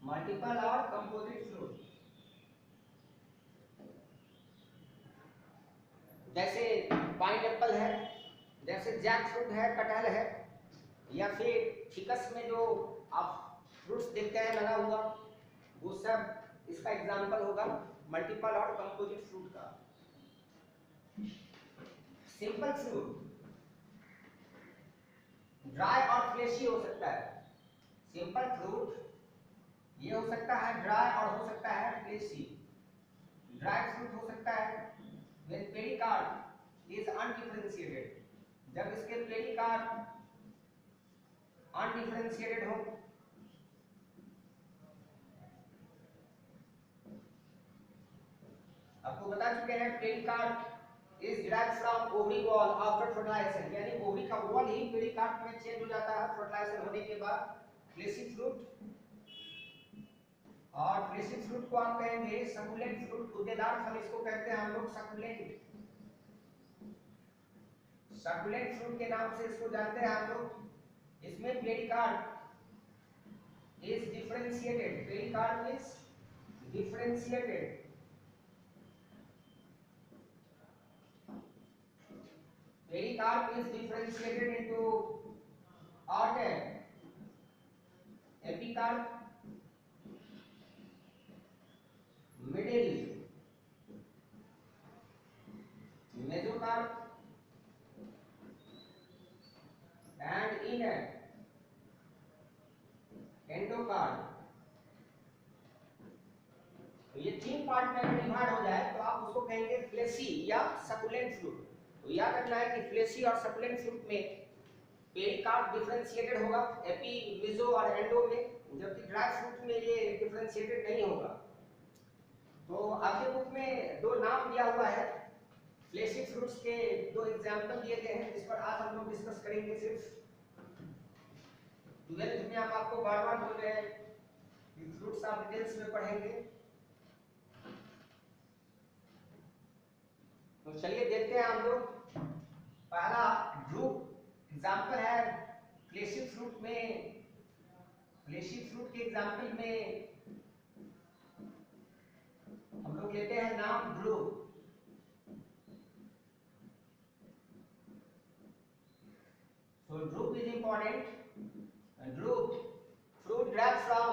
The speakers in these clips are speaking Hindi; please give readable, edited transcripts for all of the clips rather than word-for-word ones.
मल्टीपल और कंपोजिट फ्रूट, जैसे पाइनएप्पल है, जैसे जैक फ्रूट है, कटहल है, या फिर फिकस में जो आप फ्रूट्स देखते हैं लगा हुआ, वो सब इसका एग्जाम्पल होगा मल्टीपल और कंपोजिट फ्रूट का। सिंपल फ्रूट ड्राई और फ्लेशी हो सकता है। सिंपल फ्रूट ये हो सकता है ड्राई और हो सकता है फ्लेशी। ड्राई फ्रूट हो सकता है when pericarp is undifferentiated, जब इसके पेरिकार्प अनडिफरेंशिएटेड हो। आपको बता चुके हैं pericarp is derived from ovary wall after fertilization, यानी ओवरी का वॉल ही पेरिकार्प में चेंज हो जाता है फर्टिलाइजेशन होने के बाद। फ्लेशी फ्रूट, और फ्लेशी फ्रूट को आप कहेंगे सकुलेंट फ्रूट, गूदेदार फल इसको कहते हैं हम लोग सकुलेंट। सकुलेंट फ्रूट के नाम से इसको जानते हैं हम लोग। इसमें pericarp is differentiated, pericarp is differentiated, pericarp is differentiated into organ, epicarp, middle, mesocarp and inner, endocarp। तो ये तीन पार्ट में अगर डिवाइड हो जाए तो आप उसको कहेंगे फ्लेशी या सकुलेंट फ्रूट। तो याद रखना है कि फ्लेशी और सकुलेंट फ्रूट में पेरिकार्प डिफरेंशिएटेड होगा एपी, मेसो और एंडो में, जबकि ड्राई फ्रूट में ये डिफरेंशिएटेड नहीं होगा। तो आपके बुक में दो नाम दिया हुआ है, फ्लेशी फ्रूट्स के दो एग्जांपल दिए गए हैं, जिस पर आज हम लोग डिस्कस करेंगे। सिर्फ 12th में हम आपको बार-बार बोल रहे हैं कि फ्रूट्स आप डिटेल्स में पढ़ेंगे। तो चलिए देखते हैं हम लोग। पहला ग्रुप एग्जांपल है फ्लेशी फ्रूट में, फ्लेशी फ्रूट के एग्जांपल में हम लोग लेते हैं नाम drupe. So drupe is important. Drupe fruit derived from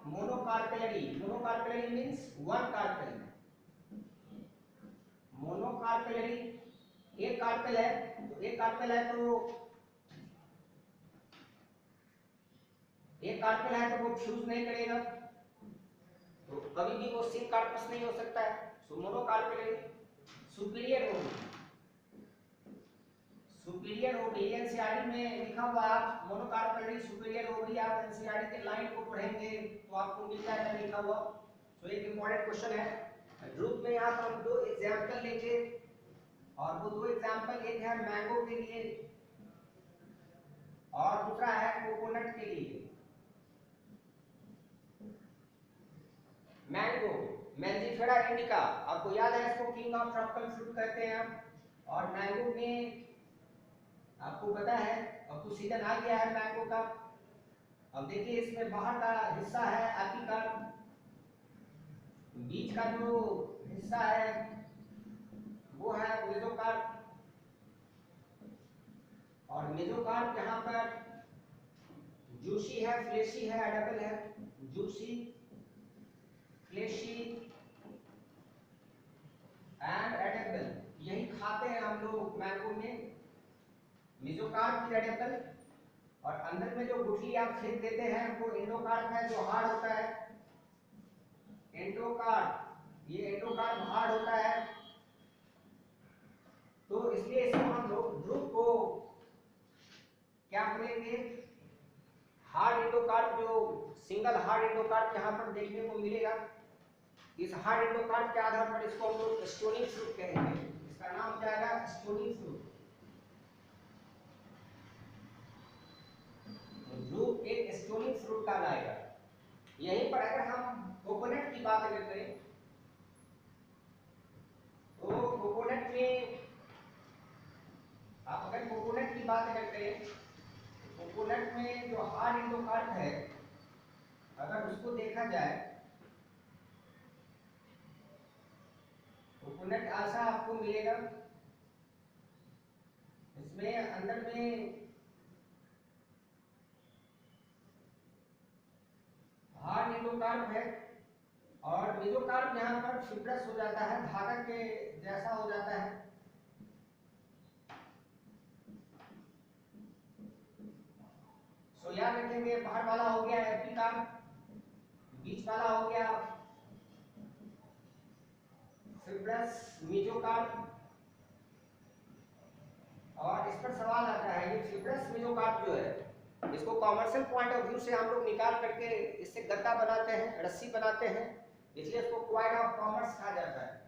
monocarpellary. Monocarpellary means one carpel. Monocarpellary एक कार्पेल है, तो एक कार्पेल है तो वो फ्यूज नहीं करेगा, तो कभी भी वो सिंक कार्पस नहीं हो सकता है। सो मोनोकार्पेलरी सुपीरियर ओवरी एनसीईआरटी में लिखा हुआ, आप मोनोकार्पेलरी सुपीरियर ओवरी आप एनसीईआरटी के लाइन को पढ़ेंगे तो आपको मिल जाएगा लिखा हुआ। सो एक इंपॉर्टेंट क्वेश्चन है। ग्रुप में यहाँ पर हम दो एग्जांपल लेंगे, और वो दो एग्जांपल, एक है मैंगो के लिए और दूसरा है कोकोनट के लिए। मैंगो मैंजीफेरा इंडिका, आपको याद है इसको किंग ऑफ ट्रॉपिकल फ्रूट कहते हैं हम। और मैंगो में आपको पता है अब तो सीजन आ गया है मैंगो का। अब देखिए इसमें बाहर का हिस्सा है एपिकार्प, बीच का जो हिस्सा है वो है मेसोकार्प, और मेसोकार्प यहाँ पर जूसी है, फ्लेशी है, एडेबल है। जूसी, फ्लेशी एंड एडेबल, यही खाते हैं हम लोग मैंगो में। मेसोकार्प की एडेबल, और अंदर में जो गुठली आप फेंक देते हैं वो एंडोकार्प है जो हार्ड होता है। एंडोकार्प, ये एंडोकार्प हार्ड होता है, तो इसलिए इसको हम लोग ध्रुव को क्या बोलेंगे, हार्ड एंडोकार्प। जो सिंगल हार्ड एंडोकार्प यहाँ पर देखने को मिलेगा, इस हार्ड एंडोकार्प के आधार पर इसको हम लोग स्टोनी फ्रूट कहेंगे। इसका नाम क्या है, स्टोनी फ्रूट। ध्रुव एक स्टोनी फ्रूट का लाएगा। यहीं पर अगर हम कोकोनट की बात अगर करें तो कोकोनट में आप अगर कोकोनट की बात अगर करें, कोकोनट में जो हार्ड एंडोकार्प है, अगर उसको देखा जाए, कोकोनट ऐसा आपको मिलेगा, इसमें अंदर में हार्ड एंडोकार्प है और मेसोकार्प यहाँ पर फिब्रस हो जाता है, धागा के जैसा हो जाता है। सो याद रखेंगे, बाहर वाला हो गया एपिकार्प, बीच वाला हो गया फिब्रस मेसोकार्प। और इस पर सवाल आता है, ये फिब्रस मेसोकार्प जो है, इसको कॉमर्शियल पॉइंट ऑफ व्यू से हम लोग निकाल करके इससे गद्दा बनाते हैं, रस्सी बनाते हैं, इसलिए इसको क्वाइड ऑफ कॉमर्स कहा जाता है।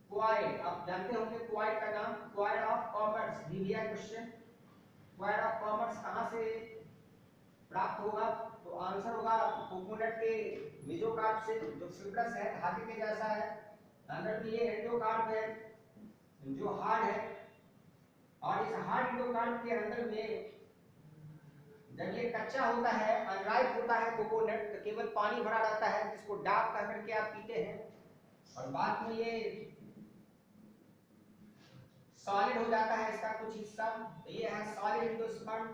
क्वाइड, आप जानते होंगे क्वाइड का नाम, क्वाइड ऑफ कॉमर्स, दिया क्वेश्चन, क्वाइड ऑफ कॉमर्स कहां से प्राप्त होगा? तो आंसर होगा कोकोनट के मेसोकार्प से, जो फिब्रस है, धागे के जैसा है, अंदर में ये एंडोकार्प है जो हार्ड है, और इस हार्ड एंडोकार्प के अंदर में जब ये कच्चा होता है, अनराइप होता है कोकोनट, तो केवल पानी भरा रहता है, जिसको डाब कह करके आप पीते हैं, और बाद में ये सॉलिड हो जाता है इसका कुछ हिस्सा। तो ये है सॉलिड एंडोस्पर्म,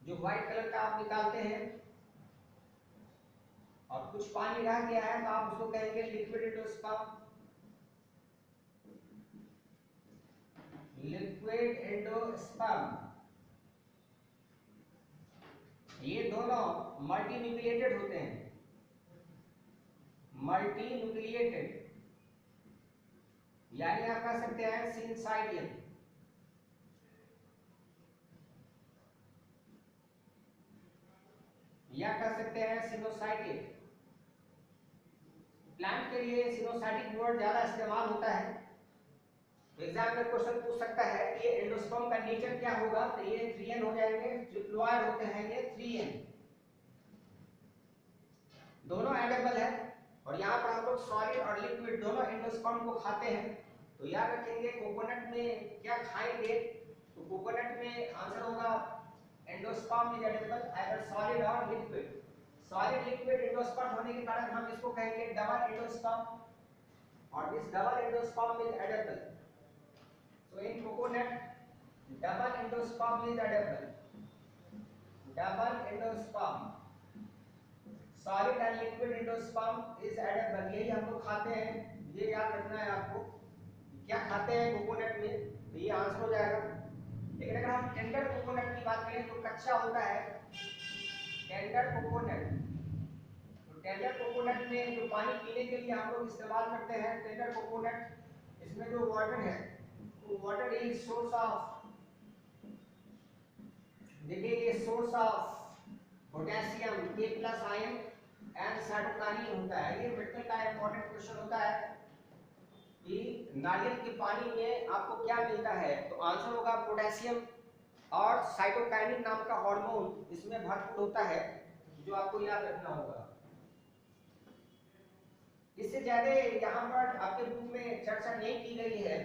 जो व्हाइट कलर का आप निकालते हैं, और कुछ पानी रह गया है तो आप उसको कहेंगे लिक्विड एंडोस्पर्म, लिक्विड एंडोस्पर्म। ये दोनों मल्टी न्यूक्लिएटेड होते हैं, मल्टी न्यूक्लिएटेड, यानी आप कह सकते हैं सिनसाइडियल। या कह सकते हैं सिनोसाइटिक। प्लांट के लिए सिनोसाइटिक वर्ड ज्यादा इस्तेमाल होता है। एग्जाम में क्वेश्चन पूछ सकता है ये एंडोस्पर्म का नेचर क्या होगा, तो ये 3n हो जाएंगे, ट्रिप्लॉइड होते हैं ये 3n, दोनों एडिबल है। और यहाँ पर हम लोग सॉलिड और लिक्विड दोनों एंडोस्पर्म को खाते हैं। तो याद रखेंगे कोकोनट में क्या खाएंगे, तो कोकोनट में आंसर होगा endosperm is edible, either solid और लिक्विड। सॉलिड लिक्विड एंडोस्पर्म होने के कारण हम इसको कहेंगे डबल एंडोस्पर्म, और this double endosperm is edible. So in coconut, double endosperm is edible. Double endosperm, solid and liquid endosperm is edible. यही हम लोग खाते हैं, ये याद रखना है आपको, क्या खाते हैं कोकोनट में, तो ये आंसर हो जाएगा। लेकिन अगर हम टेंडर कोकोनट की बात करें तो कच्चा होता है टेंडर कोकोनट। तो टेंडर कोकोनट में जो पानी पीने के लिए हम लोग इस्तेमाल करते हैं टेंडर कोकोनट, इसमें जो वाटर है, water is source of, देखिए ये source of potassium, K plus ion and cytokinin होता है। ये मेडिकल का इंपॉर्टेंट क्वेश्चन होता है कि नारियल के पानी में आपको क्या मिलता है, तो आंसर होगा पोटेशियम और साइटोकाइनिन नाम का हार्मोन इसमें भरपूर होता है, जो आपको याद रखना होगा। इससे ज्यादा यहाँ पर आपके बुक में चर्चा नहीं की गई है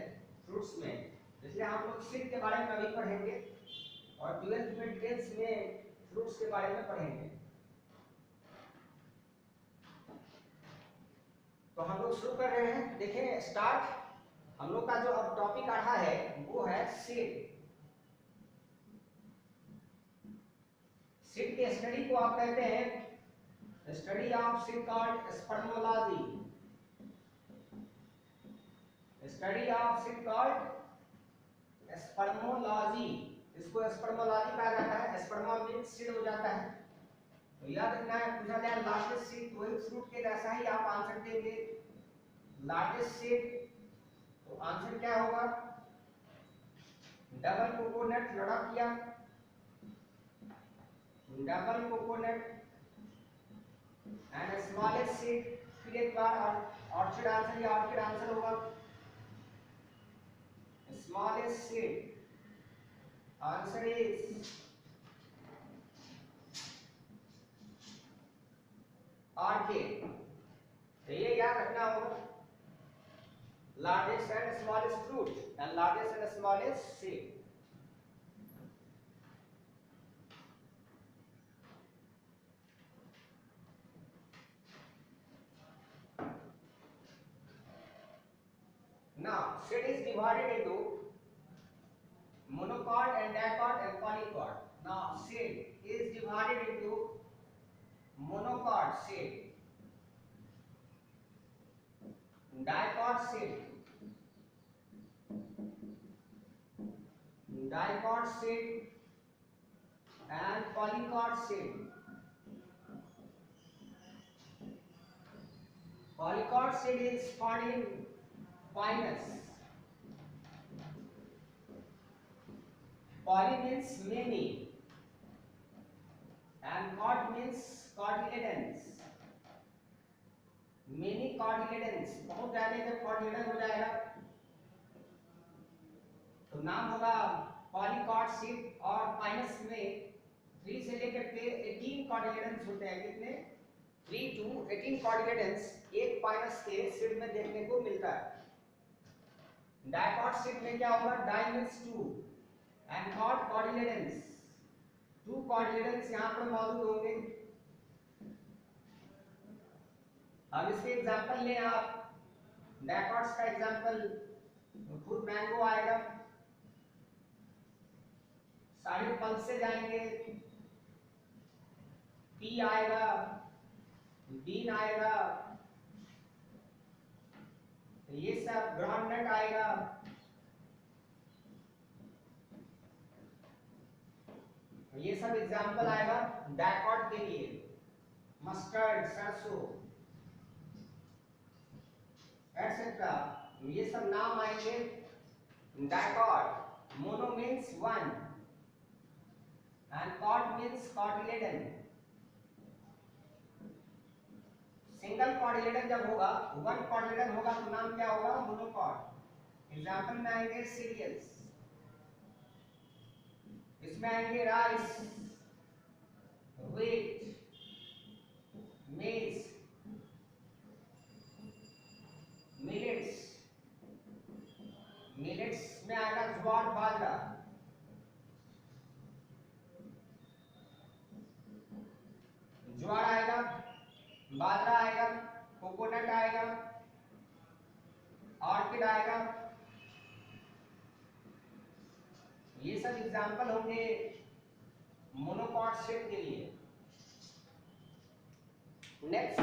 फ्रूट्स में, इसलिए हम लोग सीड के बारे में अभी पढ़ेंगे और 12th में डिटेल्स में फ्रूट्स के बारे में पढ़ेंगे। तो हम लोग शुरू कर रहे हैं, देखें स्टार्ट। हम लोग का जो अब टॉपिक आ रहा है वो है सीड। सीड के स्टडी को आप कहते हैं study of seed called spermology. Study of seed called spermology, इसको स्पर्मोलॉजी कहा जाता है। स्पर्मा मींस सीड हो जाता है। तो याद रखना है, पूछा जाए लार्जेस्ट सीड, कोई फ्रूट के जैसा ही आप आंसर देंगे लार्जेस्ट सीड, तो आंसर क्या होगा डबल कोकोनट। लड़ा किया double coconut and smallest seed. फिर एक बार ऑर्चिड आंसर, या ऑर्चिड आंसर होगा smallest seed, answer is orchid। तो ये याद रखना होगा, largest and smallest fruit and largest and smallest seed। divided into monocot and dicot and polycot. Now seed is divided into monocot seed, dicot seed, and polycot seed. Polycot seed is found in Pinus. Poly means many and cot means cotyledons. Many cotyledons, बहुत ज्यादा जब cotyledon हो जाएगा तो नाम होगा पॉलीकॉट सीड। और पाइनस में 3 से लेकर के 18 कॉटिलेडन्स होते हैं। कितने? 3 to 18 कॉटिलेडन्स एक पाइनस के सीड में देखने को मिलता है। डाइकॉट सीड में क्या होगा? Di means 2 and cot cotyledons, 2 cotyledons यहां पर मौजूद होंगे। अब इसके एग्जांपल लें आप। डाइकॉट्स का एग्जांपल खुद मैंगो आएगा, सारे पल से जाएंगे, पी आएगा, बीन आएगा, ये सब ग्राउंडनट आएगा, ये सब एग्जांपल आएगा डाइकॉट के लिए। मस्टर्ड, सरसों एटसेट्रा, ये सब नाम आएंगे dicot. Mono means 1 and cot means cotyledon। Single cotyledon जब होगा, 1 कॉटिलेडन होगा तो नाम क्या होगा? मोनोकॉट। एग्जांपल में आएंगे सीरियल्स, इसमें आएंगे राइस, व्हीट, मेज, मिलेट्स। मिलेट्स में आएगा ज्वार, बाजरा। ज्वार आएगा, बाजरा आएगा, कोकोनट आएगा, ऑर्किड आएगा। ये सब एग्जांपल होंगे मोनोकॉट सीड के लिए। नेक्स्ट,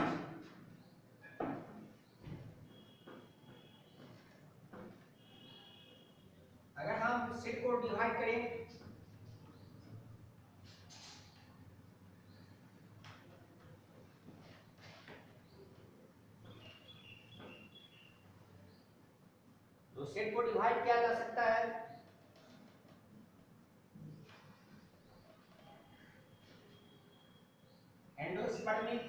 अगर हम सीड को डिवाइड करें तो सेट को डिवाइड किया जा सकता है एंडोस्पर्मिक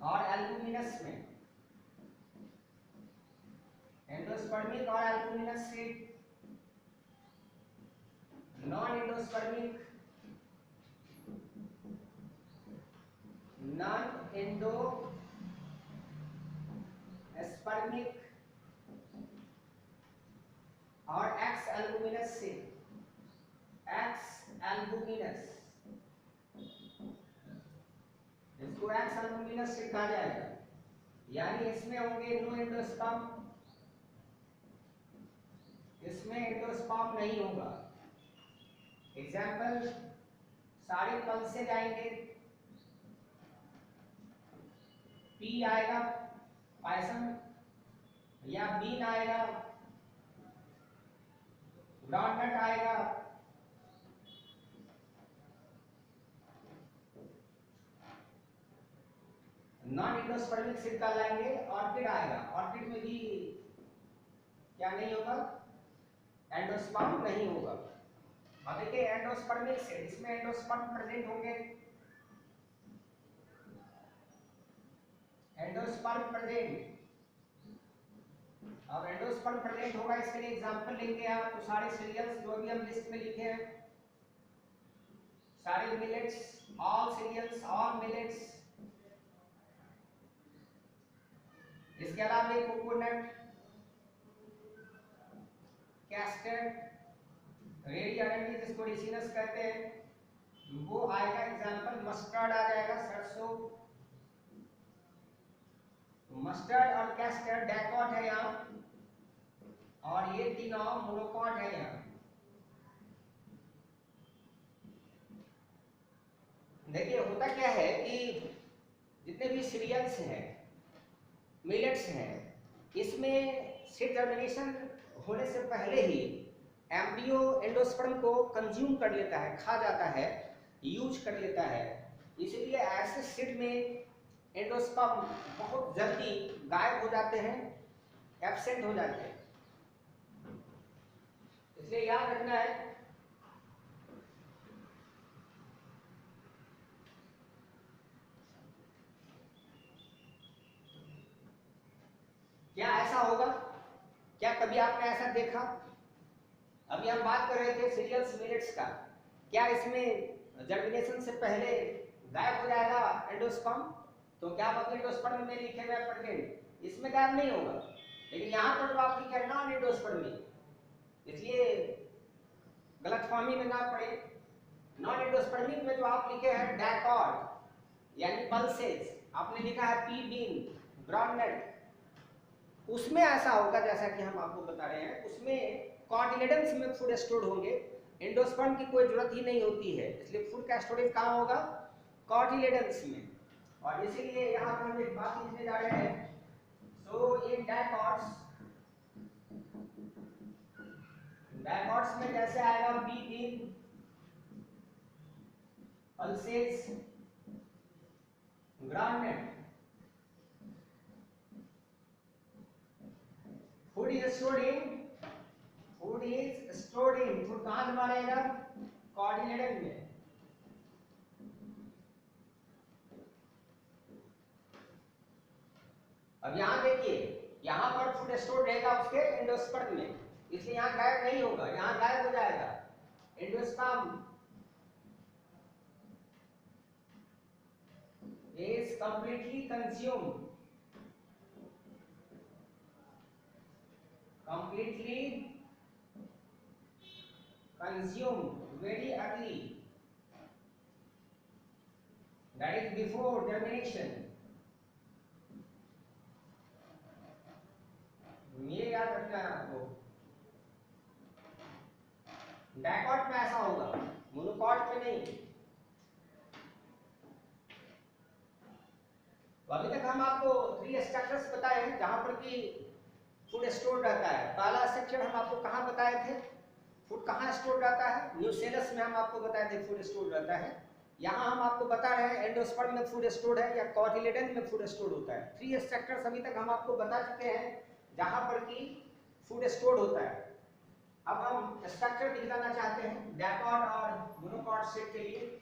और एल्बुमिनस में। एंडोस्पर्मिक और albuminous seed, non endospermic, non endospermic और एक्स एल्बुमिनस से। एक्स एल्बुमिनस, इसको एक्स एल्बुमिनस से कहा जाएगा, यानी इसमें होंगे नो एंडोस्पर्म, इसमें एंडोस्पर्म नहीं होगा। एग्जाम्पल, सारे पल से जाएंगे, पी आएगा, पायसन, या बीन आएगा, ग्राउंडनट आएगा, नॉन एंडोस्पर्मिक सीड का लाएंगे, ऑर्किड आएगा। ऑर्किड में भी क्या नहीं होगा? एंडोस्पर्म नहीं होगा। अब देखिए एंडोस्पर्मिक सीड, इसमें एंडोस्पर्म प्रेजेंट होंगे, एंडोस्पर्म प्रेजेंट। अब एंडोस्पर्म प्रेजेंट होगा, इसके लिए एग्जांपल लेंगे आप। तो सारे सीरियल्स जो भी हम लिस्ट में लिखे हैं, सारे millets, all cereals, all millets. इसके अलावा कोकोनट, कैस्टर, रेडी अरंडी जिसको रिसिनस कहते हैं वो आएगा। एग्जांपल मस्टर्ड आ जाएगा, सरसों। मस्टर्ड और कैस्टर डाइकॉट है यहाँ, और ये तीनों मोनोकॉट है यहाँ। देखिए होता क्या है कि जितने भी सीरियल्स हैं, मिलेट्स हैं, इसमें सीड जर्मिनेशन होने से पहले ही एम्ब्रियो एंडोस्पर्म को कंज्यूम कर लेता है, खा जाता है, यूज कर लेता है। इसलिए ऐसे सीड में एंडोस्पर्म बहुत जल्दी गायब हो जाते हैं, एब्सेंट हो जाते हैं। इसलिए याद रखना है क्या ऐसा होगा, क्या कभी आपने ऐसा देखा? अभी हम बात कर रहे थे सीरियल्स मिलेट्स का, क्या इसमें जर्मिनेशन से पहले गायब हो जाएगा एंडोस्पर्म? तो क्या आप अपने एंडोस्पर्म में लिखे हुए प्रेजेंट, इसमें गायब नहीं होगा, लेकिन यहाँ पर तो आप लिखे नॉन एंडोस्पर्मी, इसलिए गलतफहमी में ना पड़े। नॉन एंडोस्पर्मिक में जो आप लिखे हैं डाइकॉट यानी पल्सेस, आपने लिखा है पी बीन, ग्राउंडनट, उसमें ऐसा होगा जैसा कि हम आपको बता रहे हैं, उसमें कॉटिलेडन्स में फूड स्टोर होंगे, एंडोस्पर्म की कोई जरूरत ही नहीं होती है, इसलिए फूड का स्टोरेज कहाँ होगा? कॉटिलेडन्स में। और इसीलिए यहाँ पर हम एक बात लिखने जा रहे हैं, सो इन डाइकॉट्स में कैसे आएगा? B bean, pulses, groundnut. Food is stored in, food कहां जमा रहेगा? कोऑर्डिनेटर में। अब यहां देखिए, यहां पर फूड स्टोर्ड रहेगा उसके एंडोस्पर्म में, इसलिए यहां गायब नहीं होगा, यहां गायब हो जाएगा। Endosperm is completely consumed very early, that is before germination। ये याद रखना है आपको। डाइकॉट में ऐसा होगा, मोनोकॉट में नहीं। तो अभी तक हम आपको 3 स्ट्रक्चर्स बताए हैं जहां पर कि फूड स्टोर रहता है। पहला स्ट्रक्चर हम आपको कहां बताए थे, फूड कहां स्टोर रहता है? न्यूसेलस में हम आपको बताए थे फूड स्टोर रहता है। यहाँ हम आपको बता रहे हैं एंडोस्पर्म में फूड स्टोर है या कोटिलेडन में फूड स्टोर होता है। 3 स्ट्रक्चर्स अभी तक हम आपको बता चुके हैं जहां पर कि फूड स्टोर होता है। अब हम स्ट्रक्चर दिखाना चाहते हैं डाइकॉट और मोनोकॉट सेट के लिए,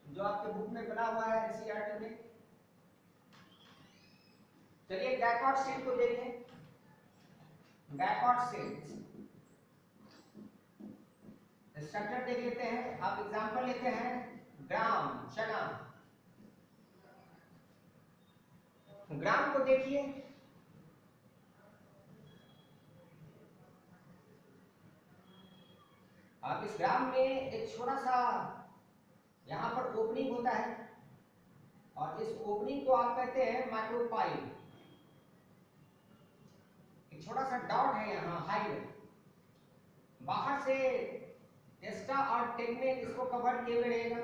जो आपके बुक में बना हुआ है एनसीईआरटी में। चलिए डाइकॉट सेट को देखें। डाइकॉट सेट स्ट्रक्चर देख लेते हैं। आप एग्जांपल लेते हैं ग्राम, चना। ग्राम को देखिए, आप इस ग्राम में एक छोटा सा यहां पर ओपनिंग होता है और इस ओपनिंग को आप कहते हैं माइक्रोपाइल। एक छोटा सा डॉट है यहाँ हाइड, बाहर से टेस्टा और टेगमेन इसको कवर किए हुए रहेगा।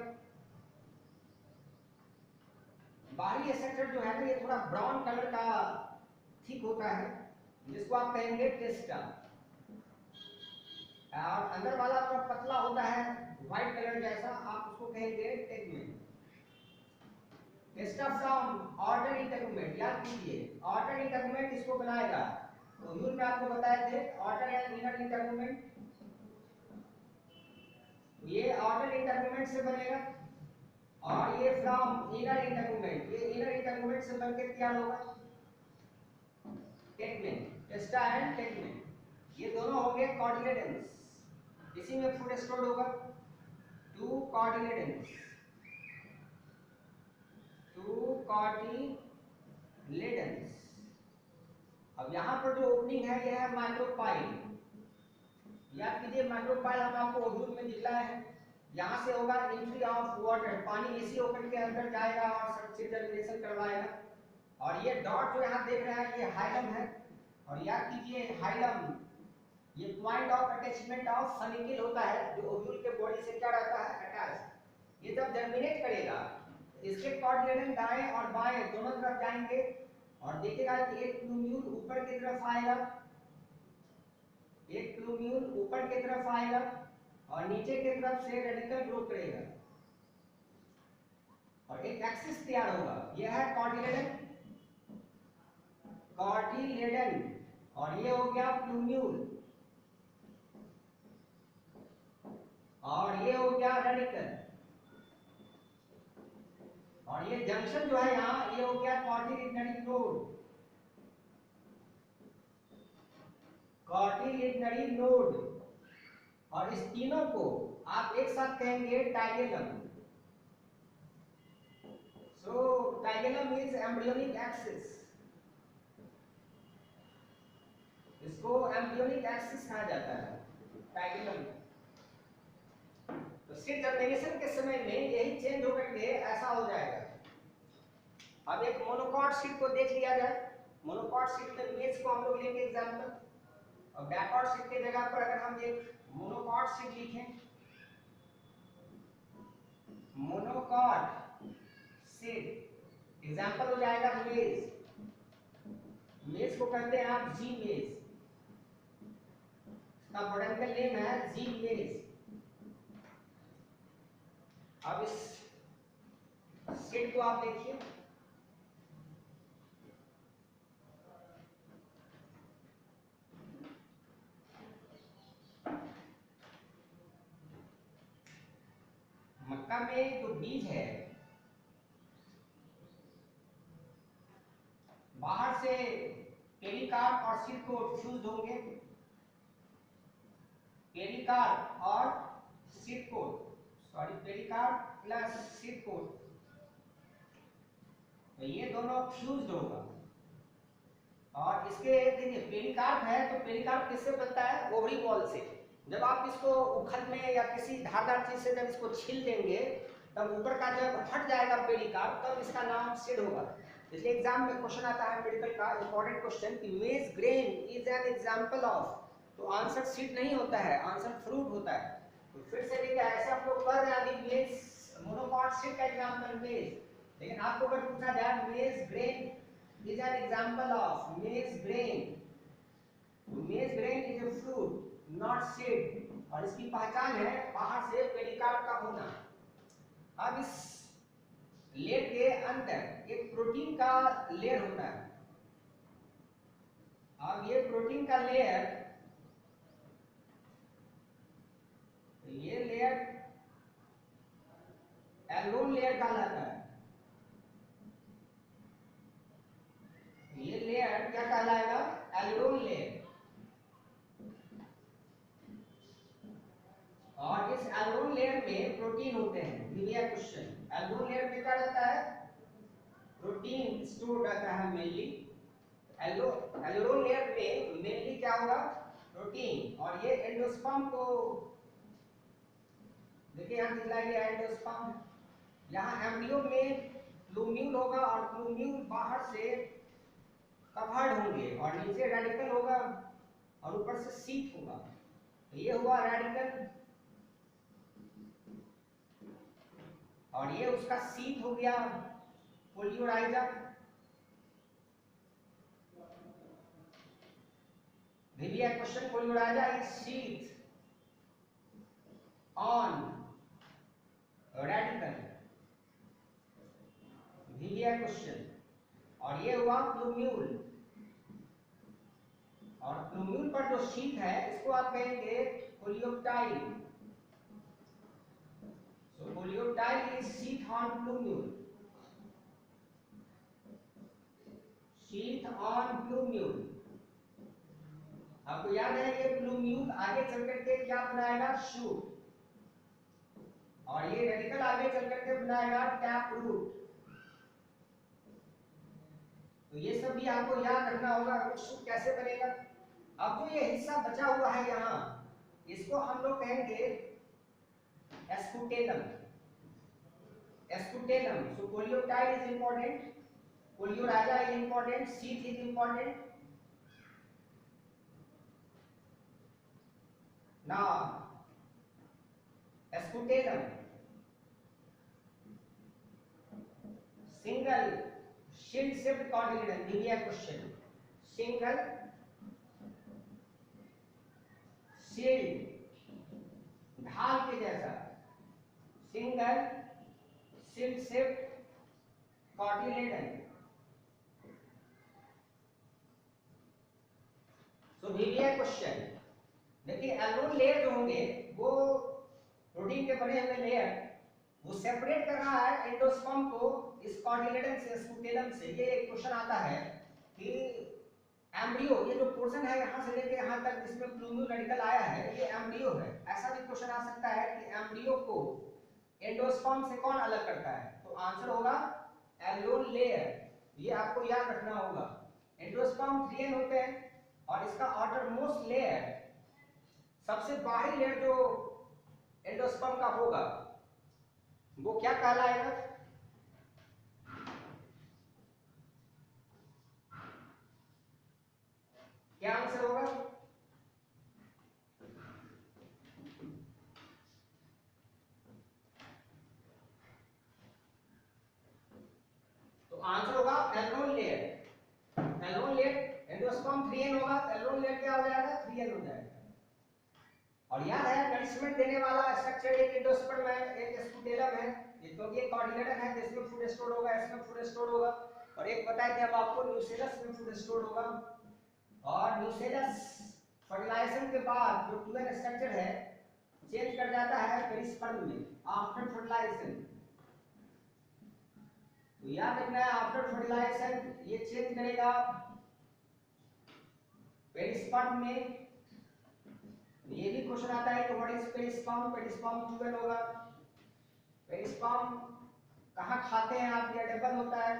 बाहरी स्ट्रक्चर जो है ना, ये थोड़ा ब्राउन कलर का थिक होता है, जिसको आप कहेंगे टेस्टा, और अंदर वाला थोड़ा पतला होता है व्हाइट कलर जैसा, आप उसको कहेंगे टेगमेन। टेस्टा फ्रॉम ऑर्डर इंटरमेंट, याद कीजिए ऑर्डर इंटरमेंट इसको बनाएगा। तो यूल में आपको बताए थे ऑर्डर एंड इनर इंटरमेंट, ये ऑर्डर इंटरमेंट से बनेगा और ये फ्रॉम इनर इंटरमेंट, ये इनर इंटरमेंट से बनकर तैयार होगा टेगमेन। टेस्टा एंड टेगमेन ये दोनों होंगे कोटिलेडन्स, इसी में फूड स्टोर होगा। 2 कोटिलेडन्स, 2 कोटिलेडन्स। अब यहाँ पर जो ओपनिंग है ये है माइक्रोपाइल। याद कीजिए माइक्रोपाइल हम आपको ओव्यूल में दिखलाया है। यहाँ से होगा एंट्री ऑफ वाटर, पानी इसी ओपन के अंदर जाएगा और सीड जर्मिनेशन करवाएगा। और ये डॉट जो यहाँ देख रहे हैं ये हाइलम है, और याद कीजिए हाइलम ये point of attachment of funicle होता है जो ओव्यूल के बॉडी से क्या रहता है, अटैच। ये जब जर्मिनेट करेगा इसके कॉर्डिनेटर दाएं और बाएं दोनों तरफ जाएंगे और देखिएगा कि एक प्लूम्यूल ऊपर की तरफ आएगा, एक प्लूम्यूल ऊपर की तरफ आएगा और नीचे की तरफ से रेडिकल ग्रो करेगा और एक एक्सिस तैयार होगा। यह है कॉर्डिनेटर, कॉर्डिलेडन, और ये हो गया प्लूम्यूल और ये हो गया रेडिकल, और ये जंक्शन जो है यहाँ ये हो गया कॉर्टिलिनरी नोड, कॉर्टिलिनरी नोड, और इस तीनों को आप एक साथ कहेंगे टाइगेलम। सो टाइगेलम इज एम्ब्रियोनिक एक्सिस, इसको एम्ब्रियोनिक एक्सिस कहा जाता है टाइगेलम। तो सीड जर्मिनेशन के समय में यही चेंज होकर के ऐसा हो जाएगा। अब एक मोनोकॉट सीड को देख लिया जाए। मोनोकॉट सीड में मेज को हम लोग लेंगे एग्जांपल, और बैकॉट सीड की जगह पर अगर हम एक मोनोकॉट सीड लिखें, मोनोकॉट सीड एग्जांपल हो जाएगा मेज। मेज को कहते हैं आप जी मेज, इसका बोटैनिकल नेम है जी मेज। अब इस सीड को आप देखिए, मक्का में जो बीज है बाहर से पेरिकार्प और सीड कोट फ्यूज होंगे, पेरिकार्प और seed coat, sorry pericarp plus seed coat, तो ये दोनों फ्यूज्ड होगा। और इसके देखिए पेरिकार्प है तो पेरिकार्प किससे बनता है, ओवरी बॉल से। जब आप इसको उखल में या किसी धारदार चीज से जब इसको छील देंगे तब ऊपर का जब हट जाएगा पेरिकार्प तब इसका नाम सीड होगा। इसलिए एग्जाम में क्वेश्चन आता है मेडिकल का इंपॉर्टेंट क्वेश्चन कि मेज grain is an example of, तो आंसर सीड नहीं होता है, आंसर फ्रूट होता है। तो फिर से देखिए ऐसे आप लोग कर रहे हैं अभी मेज मोनोकॉट सीड का एग्जांपल मेज, लेकिन आपको अगर पूछा जाए मेज grain is an example of maize grain, maize grain is a fruit not seed, और इसकी पहचान है बाहर से पेरिकार्प का होना। अब इस लेयर के अंदर एक प्रोटीन का लेयर होता है। अब ये प्रोटीन का लेयर, ये लेयर एल्वेओल लेयर कहलाता है। ये लेयर क्या कहलाएगा, एल्वेओल लेयर। और इस एल्वेओल लेयर में प्रोटीन होते हैं। दिया क्वेश्चन एल्वेओल लेयर में क्या रहता है, प्रोटीन स्टोर रहता है मेनली। एल्वेओल लेयर में मेनली क्या होगा, प्रोटीन। और ये एंडोस्पर्म को देखिए यहाँ दिखला गया एंडोस्पर्म, यहाँ एम्ब्रियो में प्लूम्यूल होगा और प्लूम्यूल बाहर से कवर्ड होंगे और नीचे रेडिकल होगा और ऊपर से सीट होगा। तो ये हुआ रेडिकल और ये उसका सीट हो गया पोलियोराइजा। दिया question coleorhiza is sheath on radicle, दिया क्वेश्चन। और ये हुआ प्लूम्यूल, और प्लूम्यूल पर जो शीट है इसको आप कहेंगे coleoptile. So coleoptile is sheet on plumule, sheet on plumule. आपको याद है ये प्लूम्यूल आगे चल करके क्या बनाएगा, शूट, और ये रेडिकल आगे चल करके बनाएगा टैप रूट। तो ये सब भी आपको याद रखना होगा शूट कैसे बनेगा। अब जो ये हिस्सा बचा हुआ है यहाँ इसको हम लोग कहेंगे scutellum, scutellum. So coleoptile is important, coleorhiza is important, sheath is important. Now scutellum, single shield shaped coordinator, दिया क्वेश्चन, सिंगल शील्ड ढाल के जैसा, single shield shaped coordinator. So दिया क्वेश्चन, देखिए एल्बोम लेयर जो होंगे वो प्रोटीन के बने हुए लेयर, वो सेपरेट कर रहा है एंडोस्पर्म को इस कॉर्डिनेटम से, स्कूटेलम से। ये एक क्वेश्चन आता है कि एम्ब्रियो, ये जो पोर्शन है यहाँ से लेके यहाँ तक जिसमें प्लूमियो रेडिकल आया है, ये एम्ब्रियो है। ऐसा भी क्वेश्चन आ सकता है कि एम्ब्रियो को एंडोस्पर्म से कौन अलग करता है, तो आंसर होगा एल्वेओल लेयर। ये आपको याद रखना होगा। एंडोस्पर्म 3n होते हैं और इसका आउटर मोस्ट लेयर, सबसे बाहरी लेयर जो एंडोस्पर्म का होगा वो क्या कहलाएगा? क्या आंसर होगा? तो आंसर होगा एल्वेओल लेयर। एल्वेओल लेयर, एंडोस्पर्म 3n होगा तो एल्वेओल लेयर क्या हो जाएगा? 3n हो जाएगा। और याद है नरिशमेंट देने वाला स्ट्रक्चर एक एंडोस्पर्म है, एक स्कूटेलम है, ये तो ये कोऑर्डिनेटर है जिसमें फूड स्टोर होगा, इसमें फूड स्टोर होगा। और एक बताए थे अब आपको न्यूसेलस में फूड स्टोर होगा। और न्यूसेलस फर्टिलाइजेशन के बाद जो 2n स्ट्रक्चर है चेंज कर जाता है पेरिस्पर्म में आफ्टर फर्टिलाइजेशन। तो याद रखना है आफ्टर फर्टिलाइजेशन ये चेंज करेगा पेरिस्पर्म में। ये भी क्वेश्चन आता है कि what is perisperm? Perisperm 2n होगा। पेरिस्पर्म कहाँ खाते हैं आप? ये डबल होता है।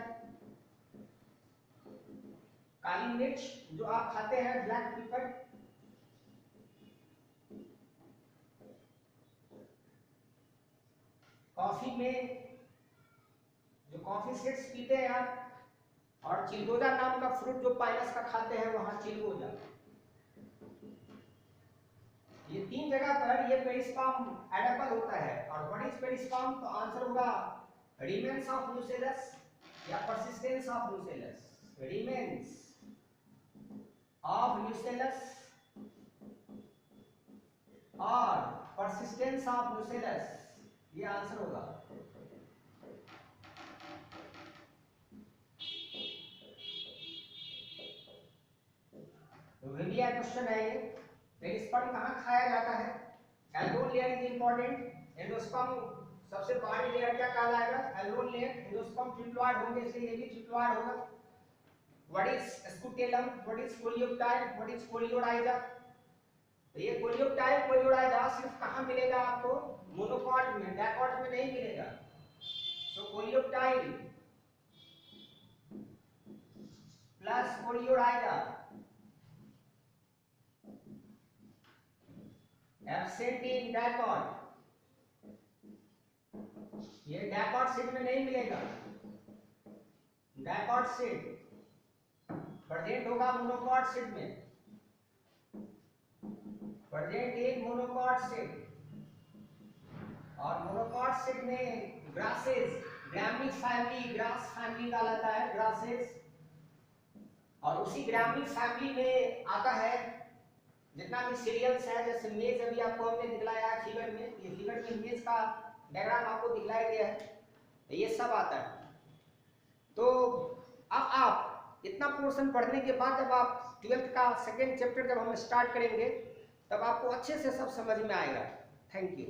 काली मिर्च जो आप खाते हैं, ब्लैक पेपर, कॉफी में जो कॉफी सीड्स पीते हैं आप, और चिलगोजा नाम का फ्रूट जो पाइनस का खाते हैं वहां चिलगोजा। ये तीन जगह पर ये पेरिस्पर्म एडेबल होता है। और व्हाट इज पेरिस्पर्म? तो आंसर होगा रिमेन्स ऑफ न्यूसेलस या persistence of nucellus. Remains of nucellus और परसिस्टेंस ऑफ न्यूसेलस, ये आंसर होगा। तो ये क्वेश्चन है ये, पेरिस्पर्म कहाँ खाया जाता है? एल्वेओल लेयर इज इंपॉर्टेंट। एंडोस्पर्म सबसे बाहरी लेयर क्या कहलाएगा? एल्वेओल लेयर। एंडोस्पर्म ट्रिप्लॉइड होंगे इसलिए ये भी ट्रिप्लॉइड होगा। What is scutellum? What is coleoptile? What is coleorhiza? तो ये कोलियोप्टाइल कोलियोराइजा सिर्फ कहाँ मिलेगा आपको? मोनोकॉट में, डाइकॉट में नहीं मिलेगा। तो coleoptile plus coleorhiza absent in dicot, ये डाइकॉट सीड में नहीं मिलेगा। डाइकॉट सीड प्रेजेंट होगा मोनोकॉट सीड में, प्रेजेंट इन मोनोकॉट सीड। और मोनोकॉट सीड में ग्रासेस, ग्रामीण फैमिली, ग्रास फैमिली कहलाता है, ग्रासेस। और उसी ग्रामीण फैमिली में आता है जितना भी सीरियल्स है, जैसे मेज अभी आपको हमने दिखलाया है फिगर में, ये फिगर में मेज का डायग्राम आपको दिखलाया गया है, तो ये सब आता है। तो अब आप इतना पोर्शन पढ़ने के बाद जब आप 12th का सेकेंड चैप्टर जब हम स्टार्ट करेंगे तब आपको अच्छे से सब समझ में आएगा। Thank you.